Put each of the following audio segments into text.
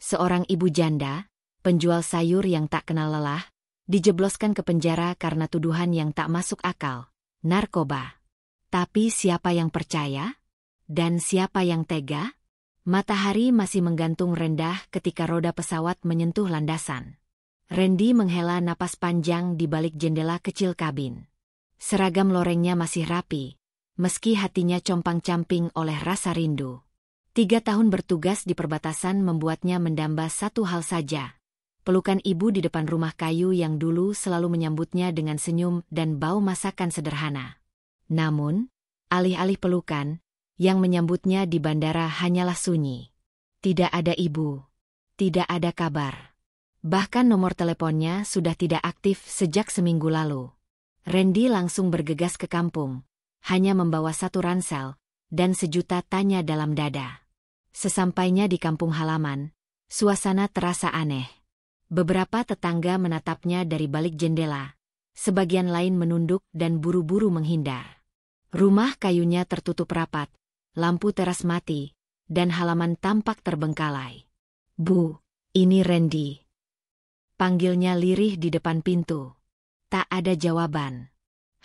Seorang ibu janda, penjual sayur yang tak kenal lelah, dijebloskan ke penjara karena tuduhan yang tak masuk akal, narkoba. Tapi siapa yang percaya? Dan siapa yang tega? Matahari masih menggantung rendah ketika roda pesawat menyentuh landasan. Randy menghela napas panjang di balik jendela kecil kabin. Seragam lorengnya masih rapi, meski hatinya compang-camping oleh rasa rindu. 3 tahun bertugas di perbatasan membuatnya mendamba satu hal saja. Pelukan ibu di depan rumah kayu yang dulu selalu menyambutnya dengan senyum dan bau masakan sederhana. Namun, alih-alih pelukan, yang menyambutnya di bandara hanyalah sunyi. Tidak ada ibu. Tidak ada kabar. Bahkan nomor teleponnya sudah tidak aktif sejak seminggu lalu. Randy langsung bergegas ke kampung, hanya membawa satu ransel, dan sejuta tanya dalam dada. Sesampainya di kampung halaman, suasana terasa aneh. Beberapa tetangga menatapnya dari balik jendela, sebagian lain menunduk dan buru-buru menghindar. Rumah kayunya tertutup rapat, lampu teras mati, dan halaman tampak terbengkalai. "Bu, ini Randy," panggilnya lirih di depan pintu. Tak ada jawaban.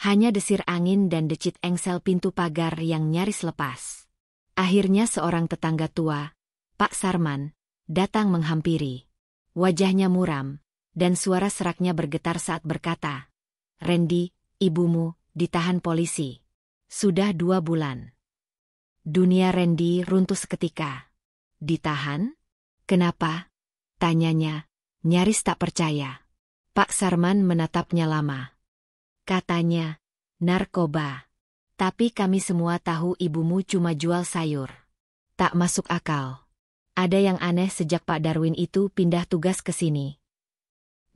Hanya desir angin dan decit engsel pintu pagar yang nyaris lepas. Akhirnya seorang tetangga tua, Pak Sarman, datang menghampiri. Wajahnya muram, dan suara seraknya bergetar saat berkata, "Randy, ibumu, ditahan polisi. Sudah 2 bulan." Dunia Randy runtuh seketika. "Ditahan? Kenapa?" tanyanya, nyaris tak percaya. Pak Sarman menatapnya lama. Katanya, "Narkoba. Tapi kami semua tahu ibumu cuma jual sayur." Tak masuk akal. Ada yang aneh sejak Pak Darwin itu pindah tugas ke sini.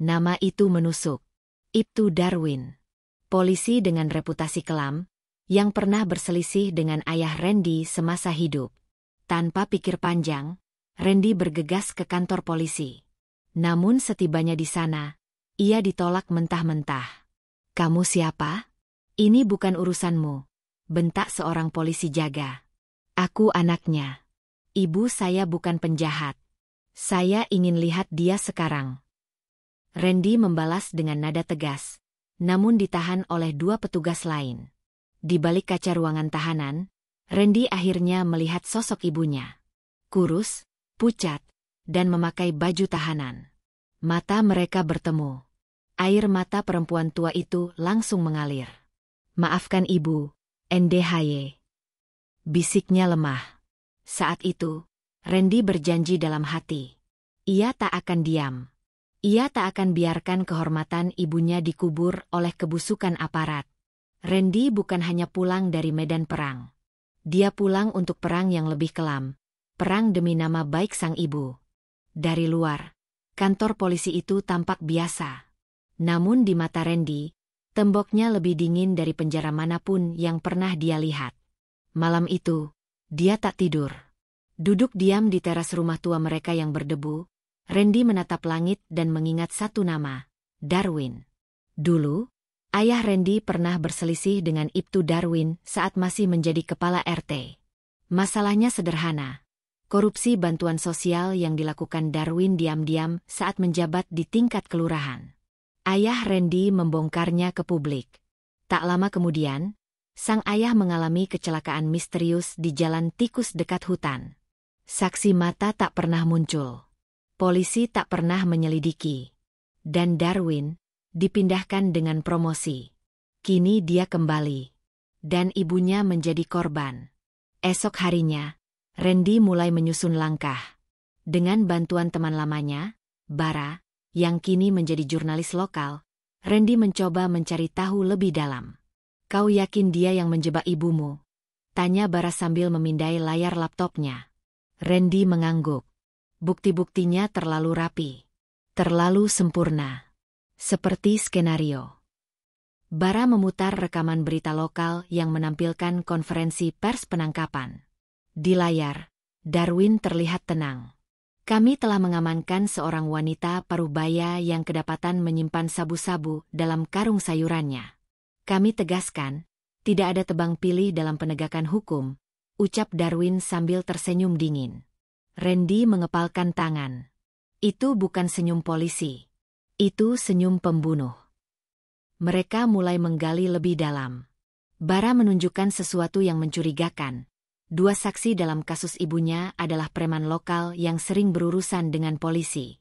Nama itu menusuk. Ibtu Darwin. Polisi dengan reputasi kelam, yang pernah berselisih dengan ayah Randy semasa hidup. Tanpa pikir panjang, Randy bergegas ke kantor polisi. Namun setibanya di sana, ia ditolak mentah-mentah. "Kamu siapa? Ini bukan urusanmu," bentak seorang polisi jaga. "Aku anaknya. Ibu saya bukan penjahat. Saya ingin lihat dia sekarang." Randy membalas dengan nada tegas, namun ditahan oleh 2 petugas lain. Di balik kaca ruangan tahanan, Randy akhirnya melihat sosok ibunya. Kurus, pucat, dan memakai baju tahanan. Mata mereka bertemu. Air mata perempuan tua itu langsung mengalir. "Maafkan ibu, NDHY," bisiknya lemah. Saat itu, Randy berjanji dalam hati. Ia tak akan diam. Ia tak akan biarkan kehormatan ibunya dikubur oleh kebusukan aparat. Randy bukan hanya pulang dari medan perang. Dia pulang untuk perang yang lebih kelam. Perang demi nama baik sang ibu. Dari luar, kantor polisi itu tampak biasa. Namun di mata Randy, temboknya lebih dingin dari penjara manapun yang pernah dia lihat. Malam itu, dia tak tidur. Duduk diam di teras rumah tua mereka yang berdebu, Randy menatap langit dan mengingat satu nama, Darwin. Dulu, ayah Randy pernah berselisih dengan Ibtu Darwin saat masih menjadi kepala RT. Masalahnya sederhana, korupsi bantuan sosial yang dilakukan Darwin diam-diam saat menjabat di tingkat kelurahan. Ayah Randy membongkarnya ke publik. Tak lama kemudian, sang ayah mengalami kecelakaan misterius di jalan tikus dekat hutan. Saksi mata tak pernah muncul. Polisi tak pernah menyelidiki. Dan Darwin dipindahkan dengan promosi. Kini dia kembali. Dan ibunya menjadi korban. Esok harinya, Randy mulai menyusun langkah. Dengan bantuan teman lamanya, Bara, yang kini menjadi jurnalis lokal, Randy mencoba mencari tahu lebih dalam. "Kau yakin dia yang menjebak ibumu?" tanya Bara sambil memindai layar laptopnya. Randy mengangguk. Bukti-buktinya terlalu rapi. Terlalu sempurna. Seperti skenario. Bara memutar rekaman berita lokal yang menampilkan konferensi pers penangkapan. Di layar, Darwin terlihat tenang. "Kami telah mengamankan seorang wanita parubaya yang kedapatan menyimpan sabu-sabu dalam karung sayurannya. Kami tegaskan, tidak ada tebang pilih dalam penegakan hukum," ucap Darwin sambil tersenyum dingin. Randy mengepalkan tangan. Itu bukan senyum polisi. Itu senyum pembunuh. Mereka mulai menggali lebih dalam. Bara menunjukkan sesuatu yang mencurigakan. 2 saksi dalam kasus ibunya adalah preman lokal yang sering berurusan dengan polisi.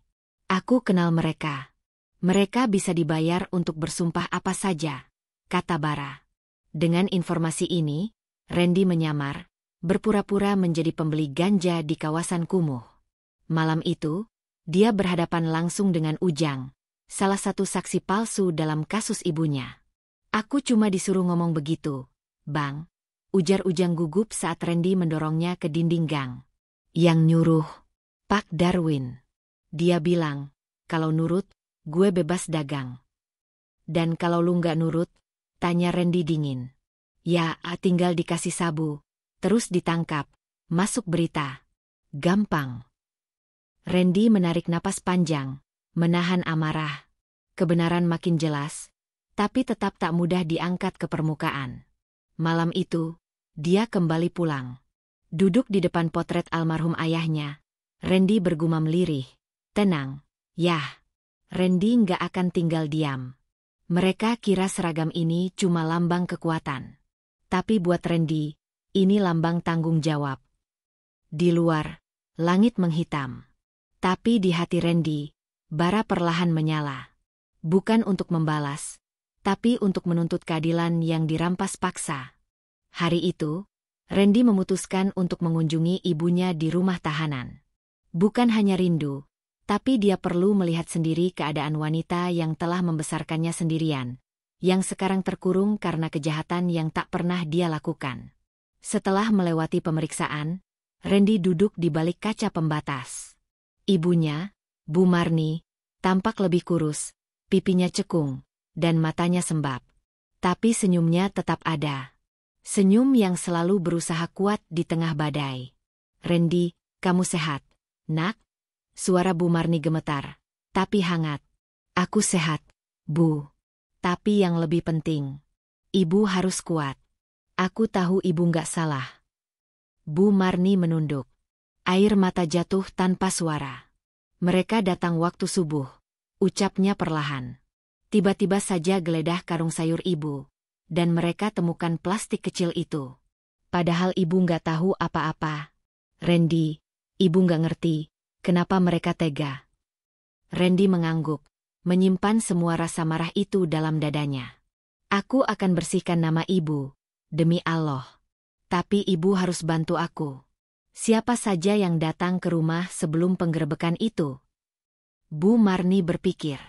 Aku kenal mereka. Mereka bisa dibayar untuk bersumpah apa saja, kata Bara. Dengan informasi ini, Randy menyamar, berpura-pura menjadi pembeli ganja di kawasan kumuh. Malam itu, dia berhadapan langsung dengan Ujang, salah satu saksi palsu dalam kasus ibunya. Aku cuma disuruh ngomong begitu, Bang, ujar Ujang gugup saat Randy mendorongnya ke dinding gang. Yang nyuruh Pak Darwin. Dia bilang, kalau nurut, gue bebas dagang. Dan kalau lu nggak nurut, tanya Randy dingin. Ya, tinggal dikasih sabu, terus ditangkap, masuk berita. Gampang. Randy menarik napas panjang, menahan amarah. Kebenaran makin jelas, tapi tetap tak mudah diangkat ke permukaan. Malam itu, dia kembali pulang. Duduk di depan potret almarhum ayahnya, Randy bergumam lirih. Tenang, yah. Randy nggak akan tinggal diam. Mereka kira seragam ini cuma lambang kekuatan. Tapi buat Randy, ini lambang tanggung jawab. Di luar, langit menghitam. Tapi di hati Randy, bara perlahan menyala. Bukan untuk membalas, tapi untuk menuntut keadilan yang dirampas paksa. Hari itu, Randy memutuskan untuk mengunjungi ibunya di rumah tahanan. Bukan hanya rindu, tapi dia perlu melihat sendiri keadaan wanita yang telah membesarkannya sendirian, yang sekarang terkurung karena kejahatan yang tak pernah dia lakukan. Setelah melewati pemeriksaan, Randy duduk di balik kaca pembatas. Ibunya, Bu Marni, tampak lebih kurus, pipinya cekung, dan matanya sembab. Tapi senyumnya tetap ada. Senyum yang selalu berusaha kuat di tengah badai. Randy, kamu sehat, Nak? Suara Bu Marni gemetar, tapi hangat. Aku sehat, Bu. Tapi yang lebih penting, Ibu harus kuat. Aku tahu Ibu nggak salah. Bu Marni menunduk. Air mata jatuh tanpa suara. Mereka datang waktu subuh, ucapnya perlahan. Tiba-tiba saja geledah karung sayur Ibu, dan mereka temukan plastik kecil itu. Padahal Ibu nggak tahu apa-apa. Randy, Ibu nggak ngerti. Kenapa mereka tega? Randy mengangguk, menyimpan semua rasa marah itu dalam dadanya. Aku akan bersihkan nama Ibu, demi Allah. Tapi Ibu harus bantu aku. Siapa saja yang datang ke rumah sebelum penggerebekan itu? Bu Marni berpikir.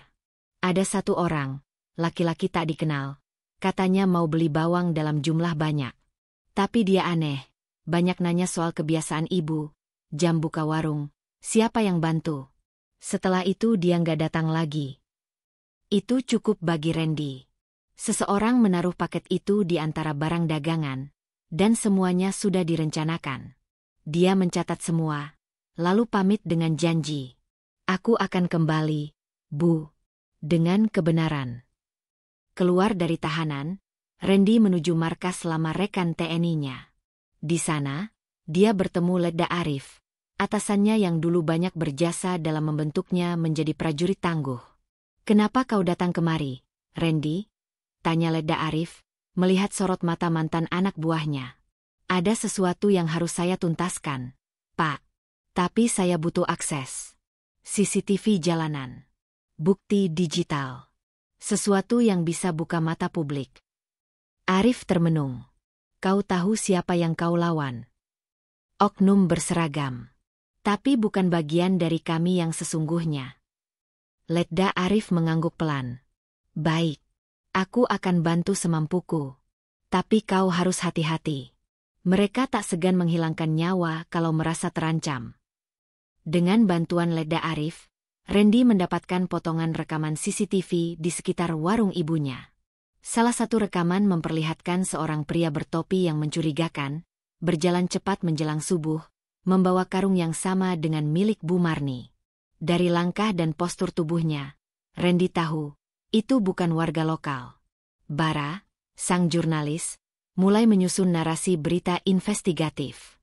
Ada 1 orang, laki-laki tak dikenal. Katanya mau beli bawang dalam jumlah banyak. Tapi dia aneh, banyak nanya soal kebiasaan Ibu, jam buka warung. Siapa yang bantu? Setelah itu dia nggak datang lagi. Itu cukup bagi Randy. Seseorang menaruh paket itu di antara barang dagangan, dan semuanya sudah direncanakan. Dia mencatat semua, lalu pamit dengan janji. Aku akan kembali, Bu, dengan kebenaran. Keluar dari tahanan, Randy menuju markas selama rekan TNI-nya. Di sana, dia bertemu Ledda Arif, atasannya yang dulu banyak berjasa dalam membentuknya menjadi prajurit tangguh. Kenapa kau datang kemari, Randy? Tanya Ledda Arif, melihat sorot mata mantan anak buahnya. Ada sesuatu yang harus saya tuntaskan, Pak. Tapi saya butuh akses. CCTV jalanan. Bukti digital. Sesuatu yang bisa buka mata publik. Arif termenung. Kau tahu siapa yang kau lawan? Oknum berseragam. Tapi bukan bagian dari kami yang sesungguhnya. Ledda Arif mengangguk pelan. Baik. Aku akan bantu semampuku. Tapi kau harus hati-hati. Mereka tak segan menghilangkan nyawa kalau merasa terancam. Dengan bantuan Ledda Arif, Randy mendapatkan potongan rekaman CCTV di sekitar warung ibunya. Salah satu rekaman memperlihatkan seorang pria bertopi yang mencurigakan, berjalan cepat menjelang subuh, membawa karung yang sama dengan milik Bu Marni. Dari langkah dan postur tubuhnya, Randy tahu, itu bukan warga lokal. Bara, sang jurnalis, mulai menyusun narasi berita investigatif.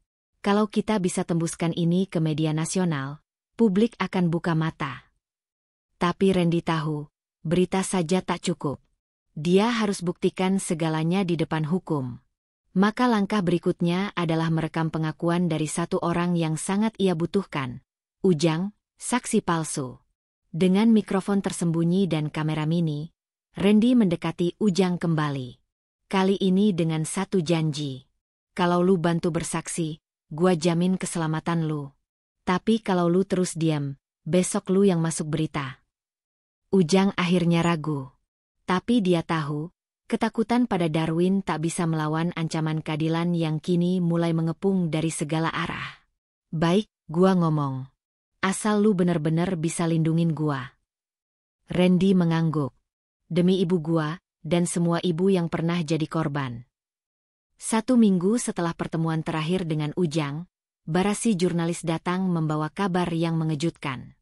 Kalau kita bisa tembuskan ini ke media nasional, publik akan buka mata. Tapi Randy tahu, berita saja tak cukup. Dia harus buktikan segalanya di depan hukum. Maka langkah berikutnya adalah merekam pengakuan dari satu orang yang sangat ia butuhkan. Ujang, saksi palsu. Dengan mikrofon tersembunyi dan kamera mini, Randy mendekati Ujang kembali. Kali ini dengan satu janji. Kalau lu bantu bersaksi, gua jamin keselamatan lu. Tapi kalau lu terus diam, besok lu yang masuk berita. Ujang akhirnya ragu. Tapi dia tahu, ketakutan pada Darwin tak bisa melawan ancaman keadilan yang kini mulai mengepung dari segala arah. Baik, gua ngomong. Asal lu bener-bener bisa lindungin gua. Randy mengangguk. Demi ibu gua, dan semua ibu yang pernah jadi korban. 1 minggu setelah pertemuan terakhir dengan Ujang, Barasi jurnalis datang membawa kabar yang mengejutkan.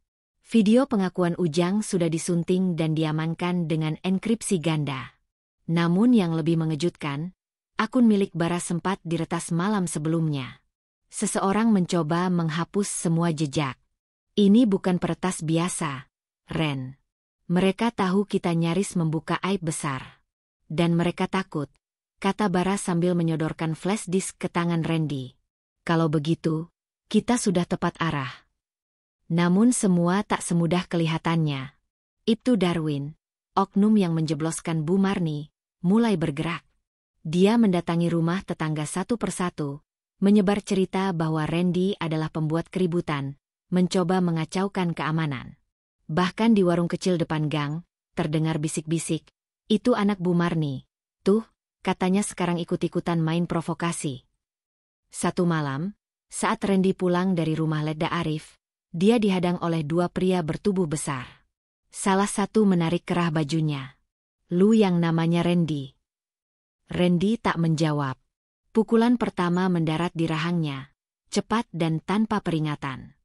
Video pengakuan Ujang sudah disunting dan diamankan dengan enkripsi ganda. Namun yang lebih mengejutkan, akun milik Bara sempat diretas malam sebelumnya. Seseorang mencoba menghapus semua jejak. Ini bukan peretas biasa, Ren. Mereka tahu kita nyaris membuka aib besar. Dan mereka takut, kata Bara sambil menyodorkan flash disk ke tangan Randy. Kalau begitu, kita sudah tepat arah. Namun semua tak semudah kelihatannya. Ibtu Darwin, oknum yang menjebloskan Bu Marni, mulai bergerak. Dia mendatangi rumah tetangga satu persatu, menyebar cerita bahwa Randy adalah pembuat keributan, mencoba mengacaukan keamanan. Bahkan di warung kecil depan gang, terdengar bisik-bisik, itu anak Bu Marni. Tuh, katanya sekarang ikut-ikutan main provokasi. Satu malam, saat Randy pulang dari rumah Ledda Arif, dia dihadang oleh 2 pria bertubuh besar. Salah satu menarik kerah bajunya. Lu yang namanya Randy. Randy tak menjawab. Pukulan pertama mendarat di rahangnya, cepat dan tanpa peringatan.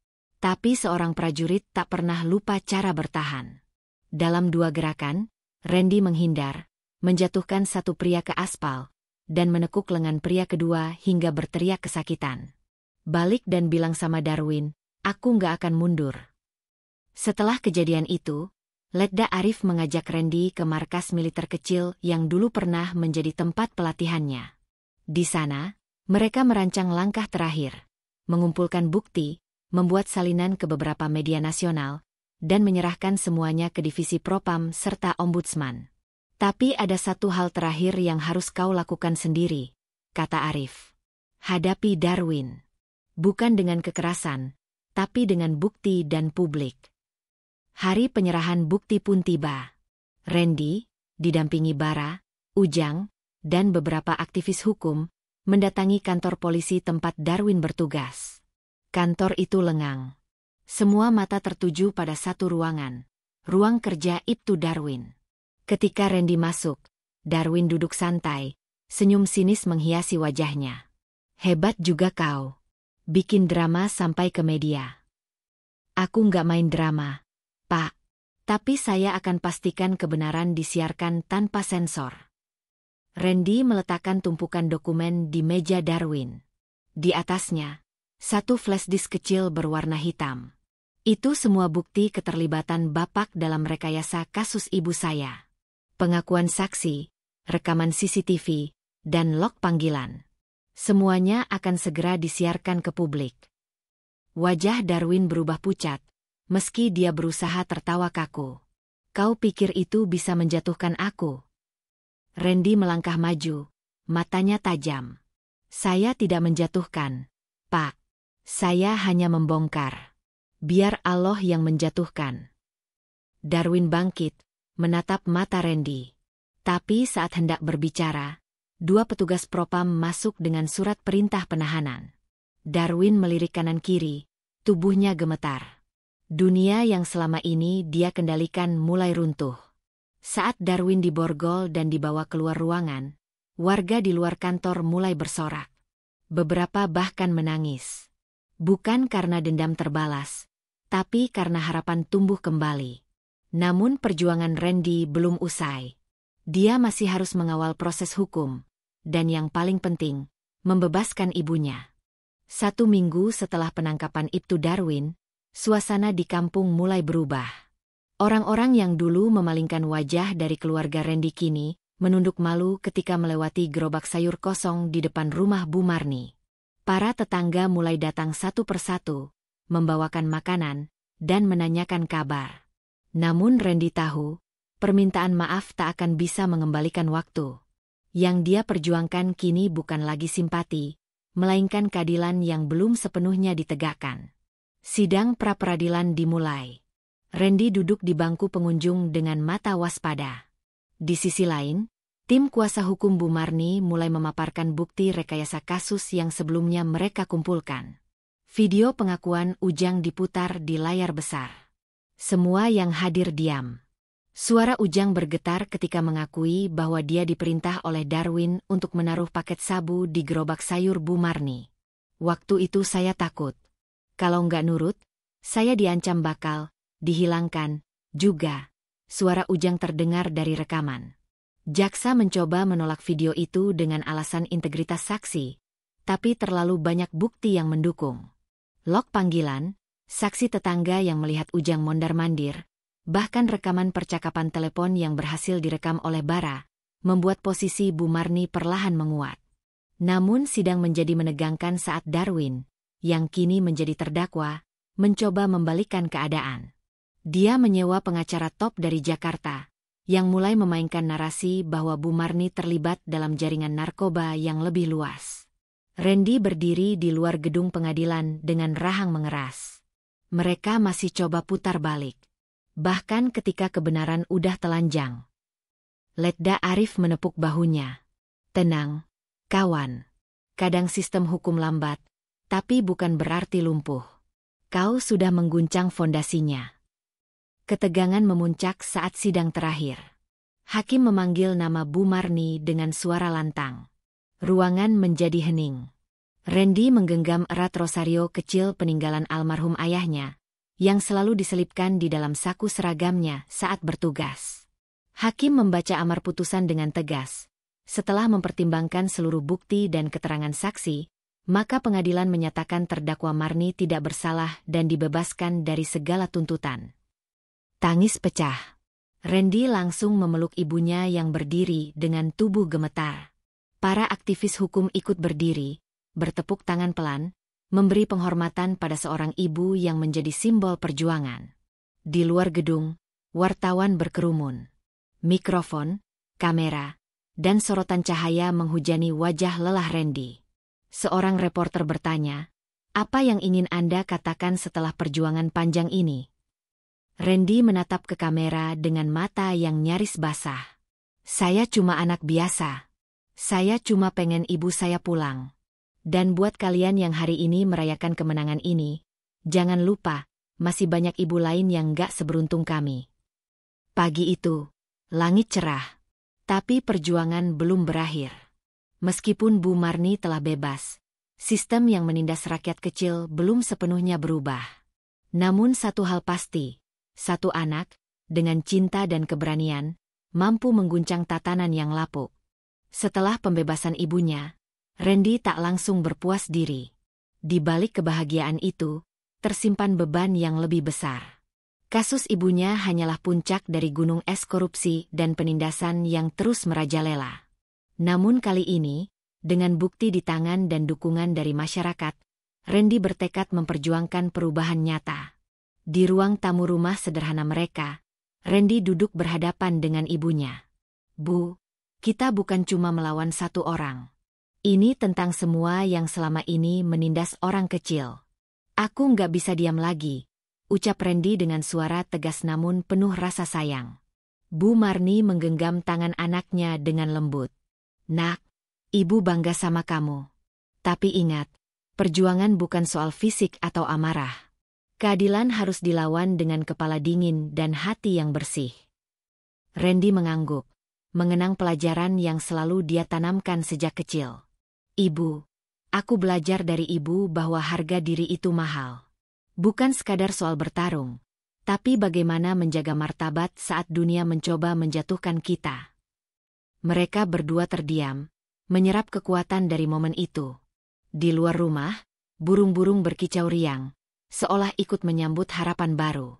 Tapi seorang prajurit tak pernah lupa cara bertahan. Dalam 2 gerakan, Randy menghindar, menjatuhkan satu pria ke aspal, dan menekuk lengan pria kedua hingga berteriak kesakitan. Balik dan bilang sama Darwin, aku nggak akan mundur. Setelah kejadian itu, Ledda Arif mengajak Randy ke markas militer kecil yang dulu pernah menjadi tempat pelatihannya. Di sana, mereka merancang langkah terakhir, mengumpulkan bukti, membuat salinan ke beberapa media nasional, dan menyerahkan semuanya ke divisi Propam serta Ombudsman. Tapi ada satu hal terakhir yang harus kau lakukan sendiri, kata Arif. Hadapi Darwin. Bukan dengan kekerasan, tapi dengan bukti dan publik. Hari penyerahan bukti pun tiba. Randy, didampingi Bara, Ujang, dan beberapa aktivis hukum, mendatangi kantor polisi tempat Darwin bertugas. Kantor itu lengang. Semua mata tertuju pada satu ruangan, ruang kerja Ibtu Darwin. Ketika Randy masuk, Darwin duduk santai, senyum sinis menghiasi wajahnya. Hebat juga kau. Bikin drama sampai ke media. Aku nggak main drama, Pak. Tapi saya akan pastikan kebenaran disiarkan tanpa sensor. Randy meletakkan tumpukan dokumen di meja Darwin. Di atasnya, satu flash disk kecil berwarna hitam. Itu semua bukti keterlibatan Bapak dalam rekayasa kasus ibu saya. Pengakuan saksi, rekaman CCTV, dan log panggilan. Semuanya akan segera disiarkan ke publik. Wajah Darwin berubah pucat, meski dia berusaha tertawa kaku. Kau pikir itu bisa menjatuhkan aku? Randy melangkah maju, matanya tajam. Saya tidak menjatuhkan, Pak. Saya hanya membongkar. Biar Allah yang menjatuhkan. Darwin bangkit, menatap mata Randy. Tapi saat hendak berbicara, 2 petugas Propam masuk dengan surat perintah penahanan. Darwin melirik kanan kiri, tubuhnya gemetar. Dunia yang selama ini dia kendalikan mulai runtuh. Saat Darwin diborgol dan dibawa keluar ruangan, warga di luar kantor mulai bersorak. Beberapa bahkan menangis. Bukan karena dendam terbalas, tapi karena harapan tumbuh kembali. Namun perjuangan Randy belum usai. Dia masih harus mengawal proses hukum, dan yang paling penting, membebaskan ibunya. 1 minggu setelah penangkapan Ibtu Darwin, suasana di kampung mulai berubah. Orang-orang yang dulu memalingkan wajah dari keluarga Randy kini menunduk malu ketika melewati gerobak sayur kosong di depan rumah Bu Marni. Para tetangga mulai datang satu persatu, membawakan makanan, dan menanyakan kabar. Namun Randy tahu, permintaan maaf tak akan bisa mengembalikan waktu. Yang dia perjuangkan kini bukan lagi simpati, melainkan keadilan yang belum sepenuhnya ditegakkan. Sidang pra-peradilan dimulai. Randy duduk di bangku pengunjung dengan mata waspada. Di sisi lain, tim kuasa hukum Bu Marni mulai memaparkan bukti rekayasa kasus yang sebelumnya mereka kumpulkan. Video pengakuan Ujang diputar di layar besar. Semua yang hadir diam. Suara Ujang bergetar ketika mengakui bahwa dia diperintah oleh Darwin untuk menaruh paket sabu di gerobak sayur Bu Marni. Waktu itu saya takut. Kalau nggak nurut, saya diancam bakal dihilangkan juga. Suara Ujang terdengar dari rekaman. Jaksa mencoba menolak video itu dengan alasan integritas saksi, tapi terlalu banyak bukti yang mendukung. Log panggilan, saksi tetangga yang melihat Ujang mondar-mandir, bahkan rekaman percakapan telepon yang berhasil direkam oleh Bara, membuat posisi Bu Marni perlahan menguat. Namun sidang menjadi menegangkan saat Darwin, yang kini menjadi terdakwa, mencoba membalikkan keadaan. Dia menyewa pengacara top dari Jakarta, yang mulai memainkan narasi bahwa Bu Marni terlibat dalam jaringan narkoba yang lebih luas. Randy berdiri di luar gedung pengadilan dengan rahang mengeras. Mereka masih coba putar balik. Bahkan ketika kebenaran udah telanjang. Letda Arif menepuk bahunya. Tenang, kawan. Kadang sistem hukum lambat, tapi bukan berarti lumpuh. Kau sudah mengguncang fondasinya. Ketegangan memuncak saat sidang terakhir. Hakim memanggil nama Bu Marni dengan suara lantang. Ruangan menjadi hening. Randy menggenggam erat rosario kecil peninggalan almarhum ayahnya, yang selalu diselipkan di dalam saku seragamnya saat bertugas. Hakim membaca amar putusan dengan tegas. Setelah mempertimbangkan seluruh bukti dan keterangan saksi, maka pengadilan menyatakan terdakwa Marni tidak bersalah dan dibebaskan dari segala tuntutan. Tangis pecah. Randy langsung memeluk ibunya yang berdiri dengan tubuh gemetar. Para aktivis hukum ikut berdiri, bertepuk tangan pelan, memberi penghormatan pada seorang ibu yang menjadi simbol perjuangan. Di luar gedung, wartawan berkerumun. Mikrofon, kamera, dan sorotan cahaya menghujani wajah lelah Randy. Seorang reporter bertanya, "Apa yang ingin Anda katakan setelah perjuangan panjang ini?" Randy menatap ke kamera dengan mata yang nyaris basah. "Saya cuma anak biasa. Saya cuma pengen ibu saya pulang. Dan buat kalian yang hari ini merayakan kemenangan ini, jangan lupa, masih banyak ibu lain yang gak seberuntung kami." Pagi itu, langit cerah. Tapi perjuangan belum berakhir. Meskipun Bu Marni telah bebas, sistem yang menindas rakyat kecil belum sepenuhnya berubah. Namun satu hal pasti, satu anak, dengan cinta dan keberanian, mampu mengguncang tatanan yang lapuk. Setelah pembebasan ibunya, Randy tak langsung berpuas diri. Di balik kebahagiaan itu, tersimpan beban yang lebih besar. Kasus ibunya hanyalah puncak dari gunung es korupsi dan penindasan yang terus merajalela. Namun kali ini, dengan bukti di tangan dan dukungan dari masyarakat, Randy bertekad memperjuangkan perubahan nyata. Di ruang tamu rumah sederhana mereka, Randy duduk berhadapan dengan ibunya. "Bu, kita bukan cuma melawan satu orang. Ini tentang semua yang selama ini menindas orang kecil. Aku nggak bisa diam lagi," ucap Randy dengan suara tegas namun penuh rasa sayang. Bu Marni menggenggam tangan anaknya dengan lembut. "Nak, ibu bangga sama kamu. Tapi ingat, perjuangan bukan soal fisik atau amarah. Keadilan harus dilawan dengan kepala dingin dan hati yang bersih." Randy mengangguk, mengenang pelajaran yang selalu dia tanamkan sejak kecil. "Ibu, aku belajar dari ibu bahwa harga diri itu mahal. Bukan sekadar soal bertarung, tapi bagaimana menjaga martabat saat dunia mencoba menjatuhkan kita." Mereka berdua terdiam, menyerap kekuatan dari momen itu. Di luar rumah, burung-burung berkicau riang, seolah ikut menyambut harapan baru.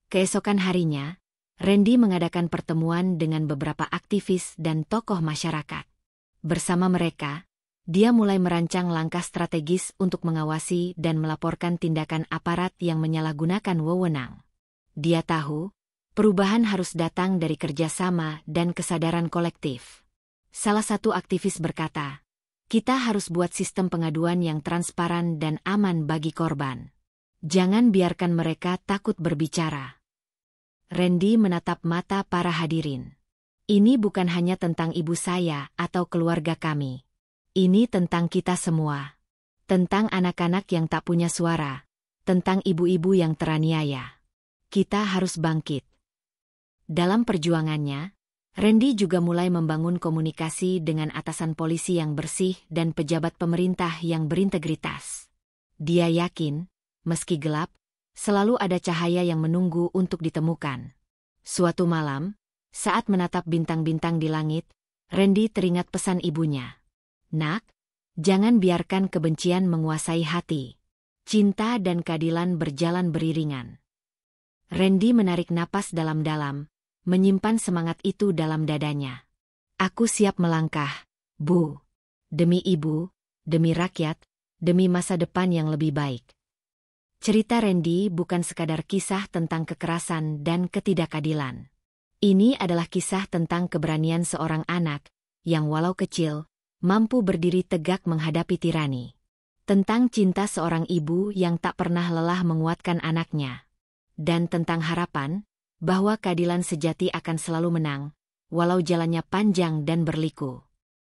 Keesokan harinya, Randy mengadakan pertemuan dengan beberapa aktivis dan tokoh masyarakat. Bersama mereka, dia mulai merancang langkah strategis untuk mengawasi dan melaporkan tindakan aparat yang menyalahgunakan wewenang. Dia tahu, perubahan harus datang dari kerjasama dan kesadaran kolektif. Salah satu aktivis berkata, "Kita harus buat sistem pengaduan yang transparan dan aman bagi korban. Jangan biarkan mereka takut berbicara." Randy menatap mata para hadirin. "Ini bukan hanya tentang ibu saya atau keluarga kami. Ini tentang kita semua. Tentang anak-anak yang tak punya suara. Tentang ibu-ibu yang teraniaya. Kita harus bangkit." Dalam perjuangannya, Randy juga mulai membangun komunikasi dengan atasan polisi yang bersih dan pejabat pemerintah yang berintegritas. Dia yakin, meski gelap, selalu ada cahaya yang menunggu untuk ditemukan. Suatu malam, saat menatap bintang-bintang di langit, Randy teringat pesan ibunya. "Nak, jangan biarkan kebencian menguasai hati. Cinta dan keadilan berjalan beriringan." Randy menarik napas dalam-dalam, menyimpan semangat itu dalam dadanya. "Aku siap melangkah, Bu. Demi ibu, demi rakyat, demi masa depan yang lebih baik." Cerita Randy bukan sekadar kisah tentang kekerasan dan ketidakadilan. Ini adalah kisah tentang keberanian seorang anak, yang walau kecil, mampu berdiri tegak menghadapi tirani. Tentang cinta seorang ibu yang tak pernah lelah menguatkan anaknya. Dan tentang harapan, bahwa keadilan sejati akan selalu menang, walau jalannya panjang dan berliku.